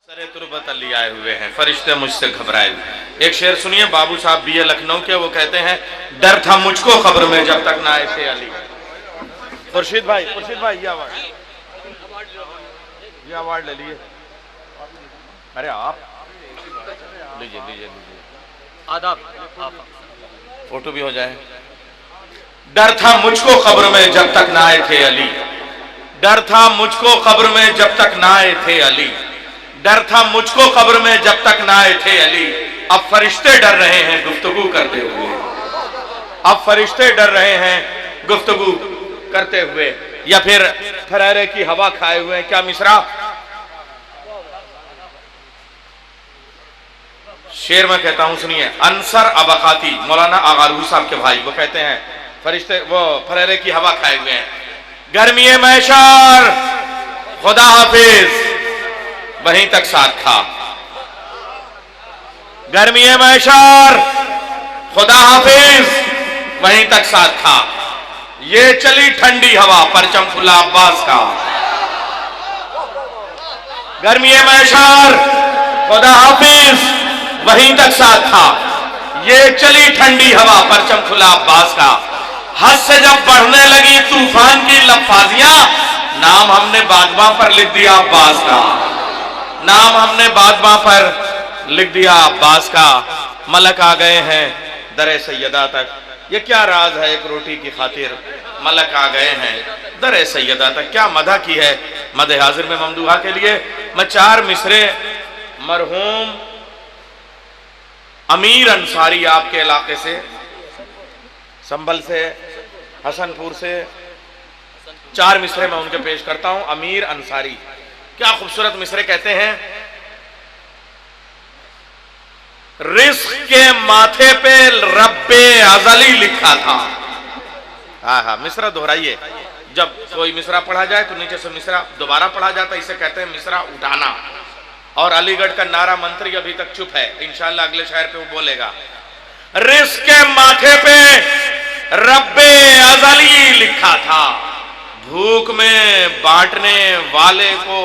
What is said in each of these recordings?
सरे तुरबत अली आए हुए हैं, फरिश्ते मुझसे घबराए हुए। एक शेर सुनिए, बाबू साहब बीए लखनऊ के, वो कहते हैं डर था मुझको खबर में जब तक ना आए थे अली। खुर्शीद भाई ये अवार्ड ले लिए। अरे आप लीजिए आदाब, फोटो भी हो जाए। डर था मुझको खबर में जब तक ना आए थे अली, डर था मुझको खबर में जब तक ना आए थे अली, डर था मुझको खबर में जब तक ना आए थे अली। अब फरिश्ते डर रहे हैं गुफ्तगू करते हुए, अब फरिश्ते डर रहे हैं गुफ्तगू करते हुए। या फिर फरारे की हवा खाए हुए। क्या मिसरा शेर में कहता हूं, सुनिए। अंसर अबकाती मौलाना आगारू साहब के भाई, वो कहते हैं फरिश्ते वो फरारे की हवा खाए हुए हैं। गर्मी मैशर खुदा हाफिज वहीं तक साथ था, गर्मी मैशर खुदा हाफिज वहीं तक साथ था। ये चली ठंडी हवा परचम खुला अब्बास का, गर्मी मैशर खुदा हाफिज वहीं तक साथ था। ये चली ठंडी हवा परचम खुला अब्बास का। हद से जब बढ़ने लगी तूफान की लफाजियां, नाम हमने बागबां पर लिख दिया अब्बास का, नाम हमने बागबां पर लिख दिया अब्बास का। मलक आ गए हैं दरे सैयदा तक, ये क्या राज है एक रोटी की खातिर। मलक आ गए हैं दरे सैयदा तक। क्या मदा की है मदे हाजिर में ममदूहा के लिए। मैं 4 मिसरे मरहूम अमीर अंसारी आपके इलाके से, संभल से, हसनपुर से 4 मिसरे मैं उनके पेश करता हूं। अमीर अंसारी, क्या खूबसूरत मिसरे कहते हैं। रिस्क के माथे पे रब्बे अजली लिखा था। हाँ, मिसरा दोहराइए। जब कोई मिसरा पढ़ा जाए तो नीचे से मिसरा दोबारा पढ़ा जाता है, इसे कहते हैं मिसरा उठाना। और अलीगढ़ का नारा मंत्री अभी तक चुप है, इंशाल्लाह अगले शायर पे वो बोलेगा। रिस्क के माथे पे रब्बे अजली लिखा था, भूख में बांटने वाले को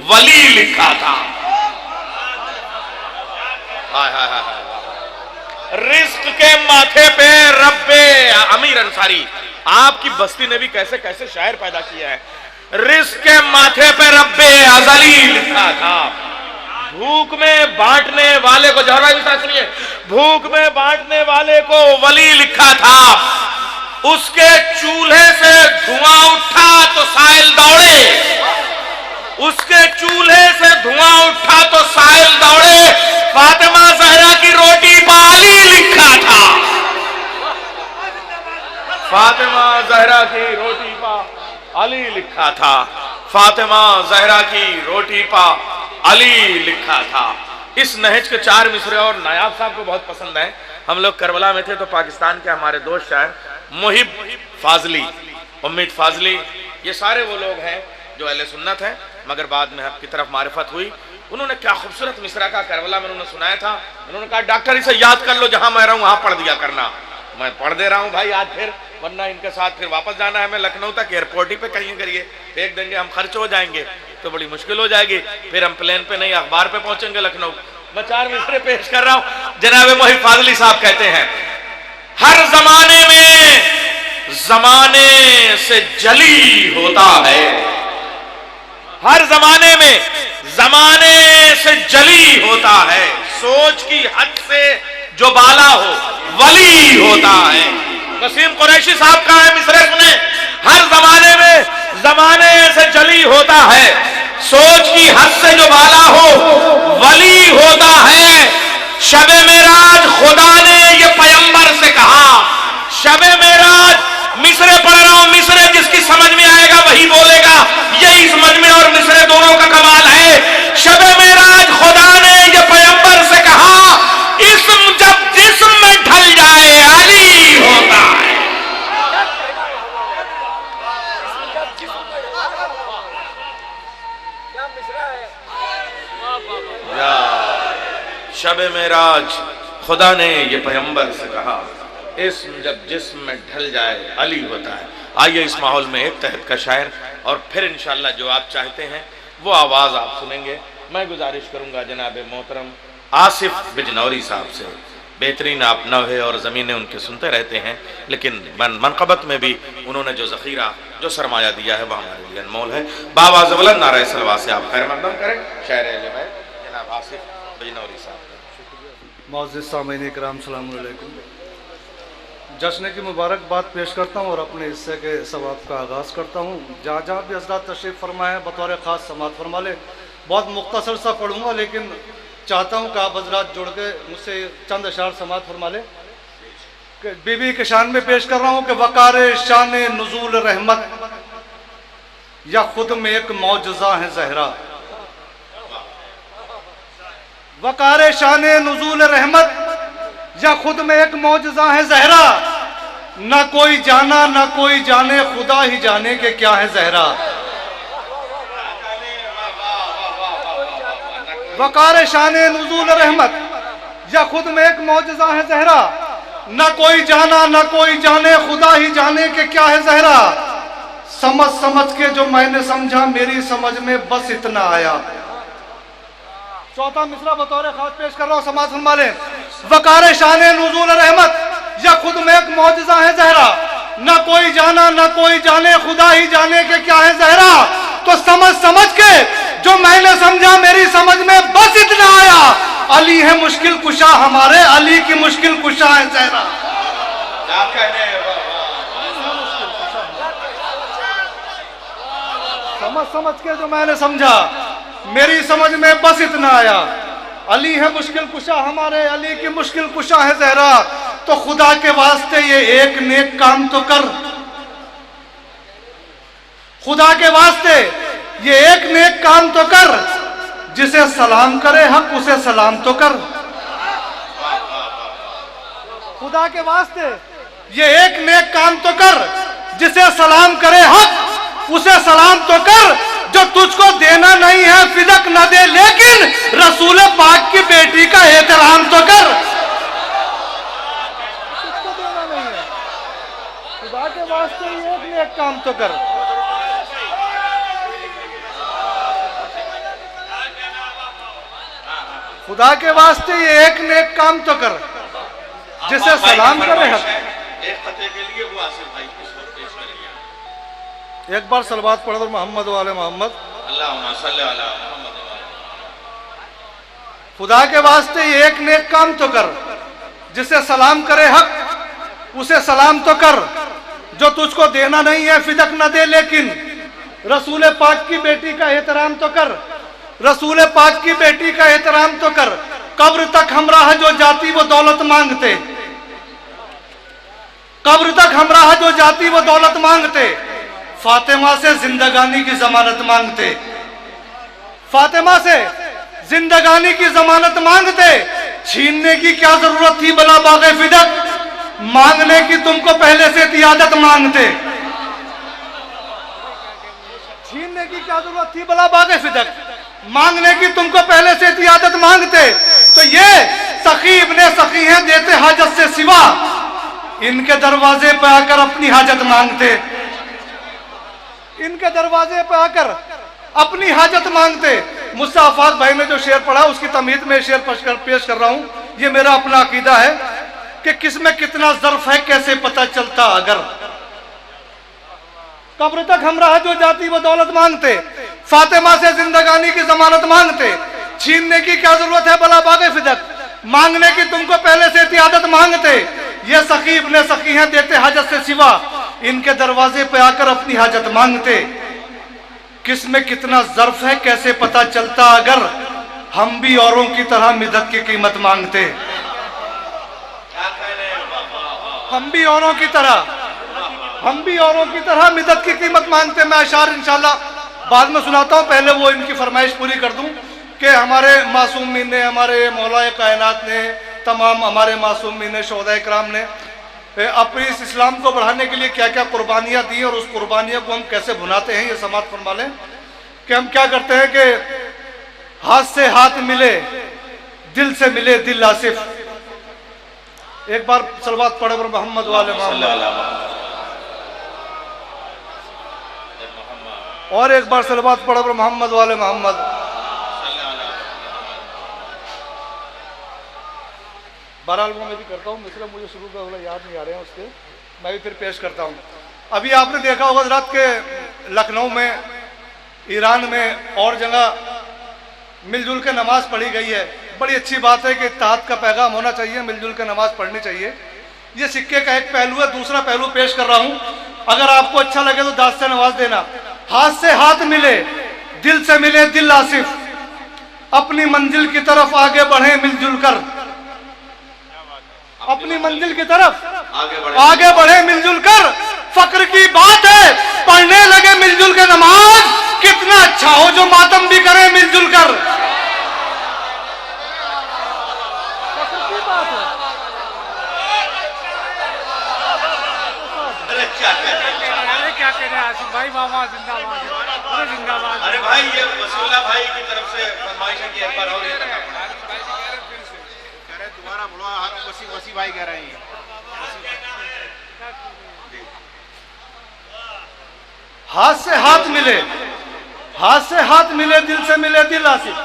वली लिखा था। रिस्क के माथे पे रब्बे, अमीर अंसारी आपकी बस्ती ने भी कैसे कैसे शायर पैदा किया है। रिस्क के माथे पे रब्बे अजली लिखा था, भूख में बांटने वाले को, जहर भाई सुनिए, भूख में बांटने वाले को वली लिखा था। उसके चूल्हे से धुआं उठा तो साहिल दौड़े, उसके चूल्हे से धुआं उठा तो साहिल दौड़े। फातिमा जहरा की रोटी पा अली लिखा था, फातिमा जहरा की रोटी पा अली लिखा था, फातिमा जहरा की रोटी पा अली लिखा था। इस नहज के 4 मिसरे और नायाब साहब को बहुत पसंद है। हम लोग करबला में थे तो पाकिस्तान के हमारे दोस्त शायर मुहिब फाजली, उम्मीद फाजली, ये सारे वो लोग हैं जो अहले सुन्नत हैं मगर बाद में हक की तरफ मारिफत हुई। उन्होंने क्या खूबसूरत मिसरा का करबला में उन्होंने सुनाया था। उन्होंने कहा डॉक्टर इसे याद कर लो, जहां मैं रहूं वहां पढ़ दिया करना। मैं पढ़ दे रहा हूं भाई आज, फिर वरना इनके साथ फिर वापस जाना है हमें लखनऊ तक, एयरपोर्ट ही पे कहीं करिए फेंक देंगे, हम खर्च हो जाएंगे तो बड़ी मुश्किल हो जाएगी। फिर हम प्लेन पे नहीं अखबार पे पहुंचेंगे लखनऊ। मैं 4 मिसरे पेश कर रहा हूं। जनाब मुहिब फाजली साहब कहते हैं, हर जमाने में जमाने से जली होता है, हर जमाने में जमाने से जली होता है। सोच की हद से जो बाला हो वली होता है। वसीम कुरैशी साहब का है मिसरे सुने। हर जमाने में जमाने से जली होता है, सोच की हद से जो बाला हो वली होता है। शबे मेराज खुदा ने ये पैगंबर से कहा, शबे मेराज, मिसरे पढ़ रहा हूं, मिसरे जिसकी समझ में आएगा वही बोलेगा। यही समझ में और मिसरे दोनों का कमाल है। शबे मेराज खुदा ने ये पैगंबर से कहा, इस्म जब जिस्म में ढल जाए अली होता है। शबे मेराज खुदा ने ये पैगंबर से कहा, इस्म जब जिस्म में ढल जाए अली होता है। आइए इस माहौल में एक तहत का शायर और फिर इंशाअल्लाह जो आप चाहते हैं वो आवाज आप सुनेंगे। मैं गुजारिश करूंगा जनाब मोहतरम आसिफ बिजनौरी साहब से, बेहतरीन आप नवहे और ज़मीनें उनके सुनते रहते हैं, लेकिन मनक़बत में भी उन्होंने जो ज़ख़ीरा, जो सरमाया दिया है वह हमारे लिए अनमोल है। बाबा ज़वलन नारे सलवा से आप खैर मक़दम करें शायर जनाब आसिफ बिजनौरी साहब। मुअज़्ज़िज़ सामीन इकराम सलाम अलैकुम। जश्न की मुबारकबाद पेश करता हूँ और अपने हिस्से के सवाब का आगाज़ करता हूँ। जहाँ जहाँ भी हज़रात तशरीफ़ फरमाए बतौर ख़ास समात फरमा ले। बहुत मुख्तसर सा पढ़ूँगा, लेकिन चाहता हूँ कि आप हज़रात जुड़ के मुझसे चंद अशार समात फरमा ले। बीबी के शान में पेश कर रहा हूँ कि वक़ार शान नुज़ूल रहमत या खुद में एक मौजज़ा है ज़हरा। वक़ार शान नुज़ूल रहमत या खुद में एक मौजज़ा है ज़हरा। ना कोई जाना ना कोई जाने, खुदा ही जाने के क्या है ज़हरा। वक़ार शान नुज़ूल रहमत या खुद में एक मौजज़ा है ज़हरा। ना कोई जाना ना कोई जाने, खुदा ही जाने के क्या है ज़हरा। समझ समझ के जो मैंने समझा मेरी समझ में बस इतना आया। चौथा मिसरा बतौर खास पेश कर रहा हूँ, समाज फरमा लें। वक़ार शान नुज़ूल रहमत या खुद में एक मौजज़ा है ज़हरा। ना कोई जाना ना कोई जाने, खुदा ही जाने के क्या है ज़हरा। तो समझ समझ के जो मैंने समझा मेरी समझ में बस इतना आया। अली है मुश्किल कुशा हमारे, अली की मुश्किल कुशा है ज़हरा। समझ समझ के जो मैंने समझा मेरी समझ में बस इतना आया। अली है मुश्किल कुशा हमारे, अली की मुश्किल कुशा है ज़हरा। तो खुदा के वास्ते ये एक नेक काम तो कर, खुदा के वास्ते ये एक नेक काम तो कर। जिसे सलाम करे हक उसे सलाम तो कर। खुदा के वास्ते ये एक नेक काम तो कर। जिसे सलाम करे हक उसे सलाम तो कर। जो तुझको देना नहीं है फिदक न दे, लेकिन रसूल पाक की बेटी का एहतराम तो कर। तुझको देना नहीं है, खुदा के वास्ते ये एक नेक काम तो कर। खुदा के वास्ते ये एक नेक काम तो कर। जिसे सलाम करे हक। एक बार सलवात पढ़ दो मोहम्मद वाले मोहम्मद। खुदा के वास्ते ये एक नेक काम तो कर। जिसे सलाम करे हक उसे सलाम तो कर। जो तुझको देना नहीं है फिदक न दे, लेकिन रसूल पाक की बेटी का एहतराम तो कर। रसूल पाक की बेटी का एहतराम तो कर। कब्र तक हमराह जो जाती वो दौलत मांगते। कब्र तक हमराह जो जाती वो दौलत मांगते। फातिमा से जिंदगानी की जमानत मांगते। फातिमा से जिंदगानी की जमानत मांगते। छीनने की क्या जरूरत थी भला बाग़े फिदक, मांगने की तुमको पहले से इजाजत मांगते। छीनने की क्या जरूरत थी भला बाग़े फिदक, मांगने की तुमको पहले से इजाजत मांगते। तो ये सखी इब्ने सखी हैं, देते हाजत से सिवा। इनके दरवाजे पे आकर अपनी हाजत मांगते। इनके दरवाजे पे आकर अपनी हाजत मांगते। मुझसे आफाक भाई ने जो शेर पढ़ा उसकी तमीद में शेर पेश कर रहा हूं। ये मेरा अपना अकीदा है कि किसमें कितना ज़र्फ है कैसे पता चलता अगर। कब्र तक हमराह जो जाती वो दौलत मांगते। फातिमा से जिंदगानी की जमानत मांगते। छीनने की क्या जरूरत है भला बाग़े फिदक, मांगने की तुमको पहले से इजाजत मांगते। ये सखी इब्ने सखी हैं, देते हाजत से सिवा। इनके दरवाजे पे आकर अपनी हाजत मांगते। किसमें कितना ज़र्फ है कैसे पता चलता अगर हम भी औरों की तरह मिदत की कीमत मांगते। हम भी औरों की तरह मिदत की कीमत मांगते। मैं अशार इंशाल्लाह बाद में सुनाता हूँ, पहले वो इनकी फरमाइश पूरी कर दूं कि हमारे मासूमीन ने, हमारे मौलाए कायनात ने, तमाम हमारे मासूमीन ने, शोहदाए किराम ने अपने इस इस्लाम को बढ़ाने के लिए क्या क्या कुर्बानियाँ दी और उस कुर्बानियों को हम कैसे भुनाते हैं। ये समात फरमा लें कि हम क्या करते हैं कि हाथ से हाथ मिले, दिल से मिले दिल आसिफ। एक बार सलवात पढ़े पर मोहम्मद वाले मोहम्मद, और एक बार सलवात पढ़े पर मोहम्मद वाले मोहम्मद। बहरहाल वो मैं भी करता हूँ, मिसरे मुझे शुरू का वाला याद नहीं आ रहे हैं उसके, मैं भी फिर पेश करता हूँ। अभी आपने देखा होगा रात के लखनऊ में, ईरान में और जगह मिलजुल के नमाज पढ़ी गई है। बड़ी अच्छी बात है कि इत्तेहाद का पैगाम होना चाहिए, मिलजुल के नमाज पढ़नी चाहिए। ये सिक्के का एक पहलू है। दूसरा पहलू पेश कर रहा हूँ, अगर आपको अच्छा लगे तो दाद से नवाज देना। हाथ से हाथ मिले, दिल से मिले दिल आसिफ, अपनी मंजिल की तरफ आगे बढ़े मिलजुल कर, अपनी मंजिल की तरफ आगे बढ़े मिलजुल कर। फक्र की बात है पढ़ने लगे मिलजुल के नमाज, कितना अच्छा हो जो मातम भी करे मिलजुल कर। फक्र की बात है। क्या कह रहे हैं आसिफ भाई, मामा जिंदाबाद, अरे जिंदाबाद। अरे भाई ये वसीला भाई की तरफ से फरमाइश है कि एक बार और ये दोबारा बोलो, वसी भाई कह रहे हैं। हाथ से हाथ मिले, हाथ से हाथ मिले, दिल से मिले दिल आसिफ,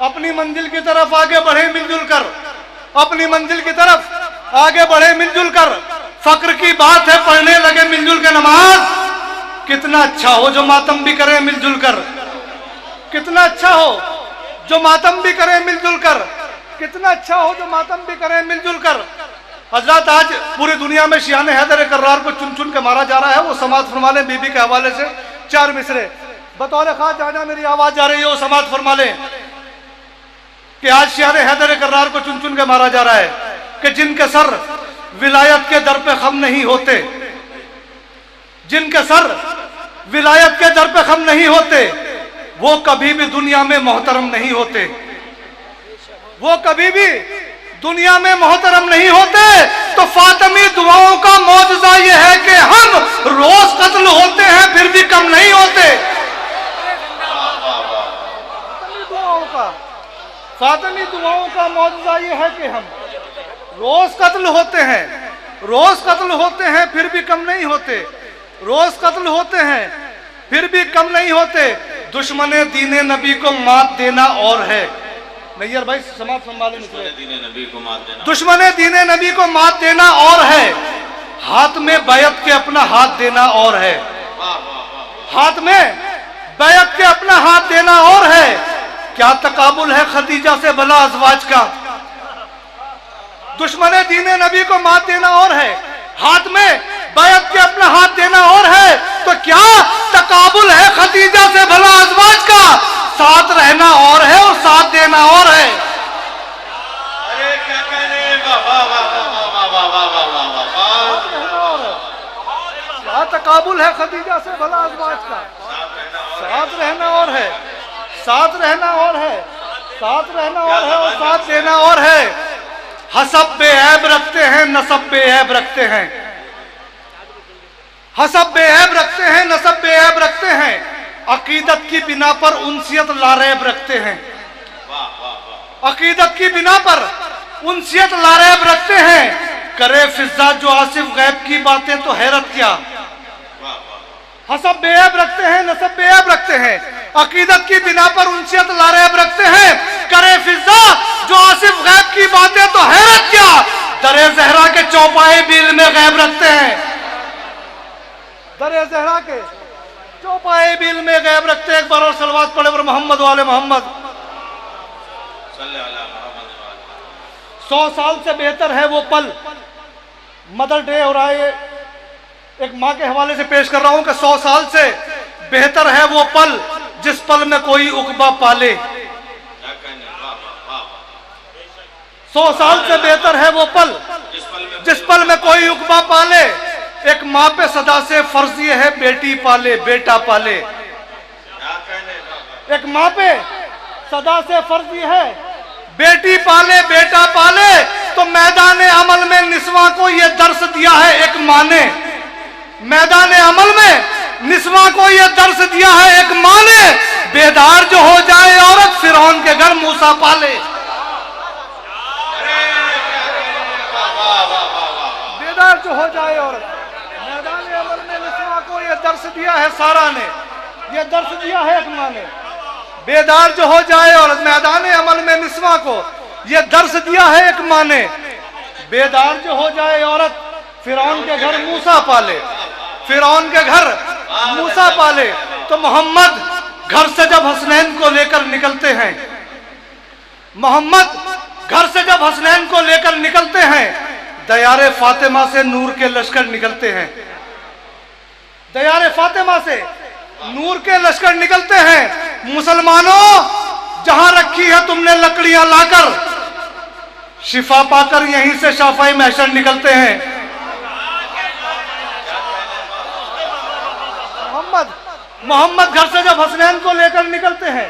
अपनी मंजिल की तरफ आगे बढ़े मिलजुल कर, अपनी मंजिल की तरफ आगे बढ़े मिलजुल कर। फक्र की बात है पढ़ने लगे मिलजुल के नमाज, कितना अच्छा हो जो मातम भी करे मिलजुल कर, कितना अच्छा हो जो मातम भी करे मिलजुल कर, कितना अच्छा हो जो मातम भी करे मिलजुल कर। हजरत आज पूरी दुनिया में शियाने हैदर कर्रार को चुन चुन के मारा जा रहा है। वो समाज फरमा लें बीबी के हवाले से 4 मिसरे बतौर खास, जहां मेरी आवाज जा रही है वो समाज फरमा लें कि आज शियाने हैदर कर्रार को चुन चुन के मारा जा रहा है कि जिनके सर विलायत के दर पे खम नहीं होते, जिनके सर विलायत के दर पे खम नहीं होते, वो कभी भी दुनिया में मोहतरम नहीं होते, वो कभी भी दुनिया में मोहतरम नहीं होते। तो फातिमी दुआओं का मौजज़ा ये है कि हम रोज कत्ल होते हैं फिर भी कम नहीं होते। फातिमी दुआओं का मौजज़ा ये है कि हम रोज कत्ल होते हैं, रोज कत्ल होते हैं फिर भी कम नहीं होते, रोज कत्ल होते हैं फिर भी कम नहीं होते। दुश्मने दीने नबी को मात देना और है, नैयर भाई समाज संभाले निकले, दुश्मने दीने नबी को मात देना और है, हाथ में बैत के अपना हाथ देना और है, हाथ में बैत के अपना हाथ देना और है। क्या तकाबुल है खदीजा से भला अज़वाज का, दुश्मने दीने नबी को मात देना और है, हाथ में बैत के अपना हाथ देना और है। तो क्या तकाबुल है खदीजा से भला अज़वाज का, साथ रहना और है और साथ देना और है। अरे क्या कहने, वाह वाह वाह वाह वाह वाह वाह, क्या तकाबुल है खदीजा से भला अज़वाज का, साथ रहना और है, साथ रहना और है, साथ रहना और है और साथ देना और है। हसब बेऐब रखते हैं, नसब बेऐब रखते हैं, हसब बेऐब रखते हैं, नसब बेऐब रखते हैं, अकीदत की बिना पर उनसियत लारैब रखते हैं, अकीदत की बिना पर उनसियत लारैब रखते हैं। करे फिजा जो आसिफ गैब की बातें तो हैरत क्या, हसब बेऐब रखते हैं, नसब बेऐब रखते हैं, अकीदत की बिना पर उनसियत लारैब रखते हैं। करे फिजा जो आसिफ गैब की बातें तो हैरत क्या, दरे ज़हरा के चौपाए भी इल्म गैब रखते हैं, दरे ज़हरा के चौपाए भी इल्म गैब रखते हैं। एक बार और सलवात पढ़े और मोहम्मद वाले मोहम्मद। 100 साल से बेहतर है वो पल, मदर डे हो रहा है, एक माँ के हवाले से पेश कर रहा हूं कि 100 साल से बेहतर है वो पल जिस पल में कोई उकबा पाले, 100 साल से बेहतर है वो पल जिस पल में कोई उकबा पाले। एक माँ पे सदा से फर्ज ये है बेटी पाले बेटा पाले, एक माँ पे सदा से फर्ज ये है बेटी पाले बेटा पाले। तो मैदान अमल में निस्वा को ये दर्स दिया है एक माँ ने, मैदान अमल में निस्वा को ये दर्स दिया है एक माँ ने। बेदार जो हो जाए औरत फिरौन के घर मूसा पाले, बेदार जो हो जाए औरत, मैदान अमल में निस्वा को ये दर्स दिया है सारा ने, ये दर्स दिया है एक माँ ने। बेदार जो हो जाए औरत, मैदान अमल में किस्मा को ये दर्श दिया है एक माँ ने, बेदार जो हो जाए औरत फिरौन के घर मूसा पाले, फिरौन के घर मूसा पाले। तो मोहम्मद घर से जब हसनैन को लेकर निकलते हैं, मोहम्मद घर से जब हसनैन को लेकर निकलते हैं, दयारे फातिमा से नूर के लश्कर निकलते हैं, दयारे फातिमा से नूर के लश्कर निकलते हैं। मुसलमानों जहां रखी है तुमने लकड़ियां लाकर, शिफा पाकर यहीं से शाफाई महशर निकलते हैं। मोहम्मद घर से जब हसनैन को लेकर निकलते हैं,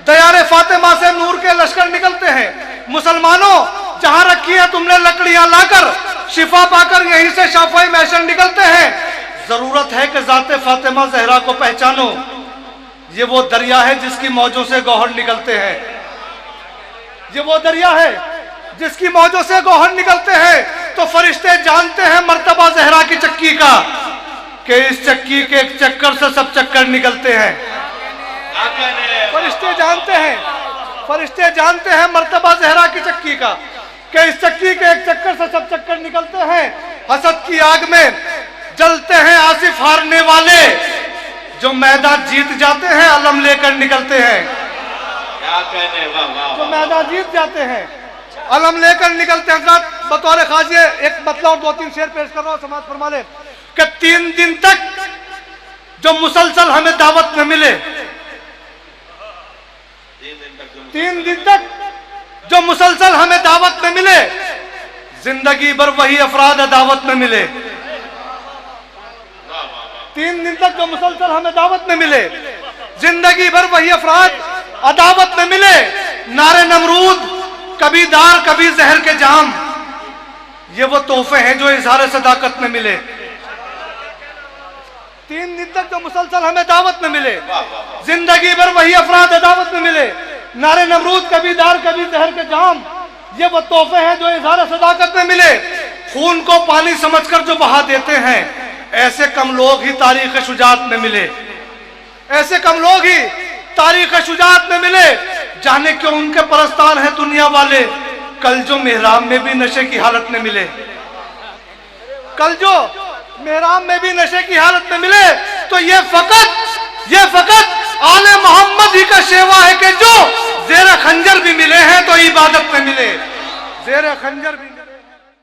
दयारे फातिमा से नूर के लश्कर निकलते हैं। मुसलमानों जहां रखी है तुमने लकड़ियां लाकर, शिफा पाकर यहीं से शाफाई महशर निकलते हैं। जरूरत है कि जाते फातिमा जहरा को पहचानो, ये वो दरिया है जिसकी मौजों से गौहर निकलते हैं, ये वो दरिया है जिसकी मौजों से गौहर निकलते हैं। तो फरिश्ते जानते हैं मर्तबा जहरा की चक्की का, कि इस चक्की के एक चक्कर से सब चक्कर निकलते हैं। फरिश्ते जानते हैं मर्तबा जहरा की चक्की का, कि इस चक्की के एक चक्कर से सब चक्कर निकलते हैं। हसद की आग में जलते हैं आसिफ हारने वाले, जो मैदान जीत जाते हैं अलम लेकर निकलते हैं। जो मैदान जीत जाते हैं अलम लेकर निकलते हैं। बतौर खाजिए एक मतलब और 2-3 शेर पेश कर रहा हूं, समाज फरमा ले कि 3 दिन तक जो मुसलसल हमें दावत न मिले, 3 दिन तक जो मुसलसल हमें दावत न मिले, जिंदगी भर वही अफराद दावत न मिले। 3 दिन तक जो मुसलसल हमें दावत न मिले, जिंदगी भर वही अफराद अदावत न मिले। नारे नमरूद कभी दार कभी जहर के जाम, ये वो तोहफे हैं जो इजहार सदाकत में मिले। 3 दिन तक जो मुसलसल हमें दावत न मिले, जिंदगी भर वही अफराद दावत में मिले। नारे नमरूद कभी दार कभी जहर के जाम, ये वो तोहफे हैं जो इजहार सदाकत में मिले। खून को पानी समझकर जो बहा देते हैं, ऐसे कम लोग ही तारीख शुजात में मिले, ऐसे कम लोग ही तारीख शुजात में मिले। जाने क्यों उनके परस्तार हैं दुनिया वाले, कल जो मेहराब में भी नशे की हालत में मिले, कल जो मेहराब में भी नशे की हालत में मिले। तो ये फकत आले मोहम्मद ही का शेवा है कि जो जेर खंजर भी मिले हैं तो इबादत में मिले, जेर खंजर भी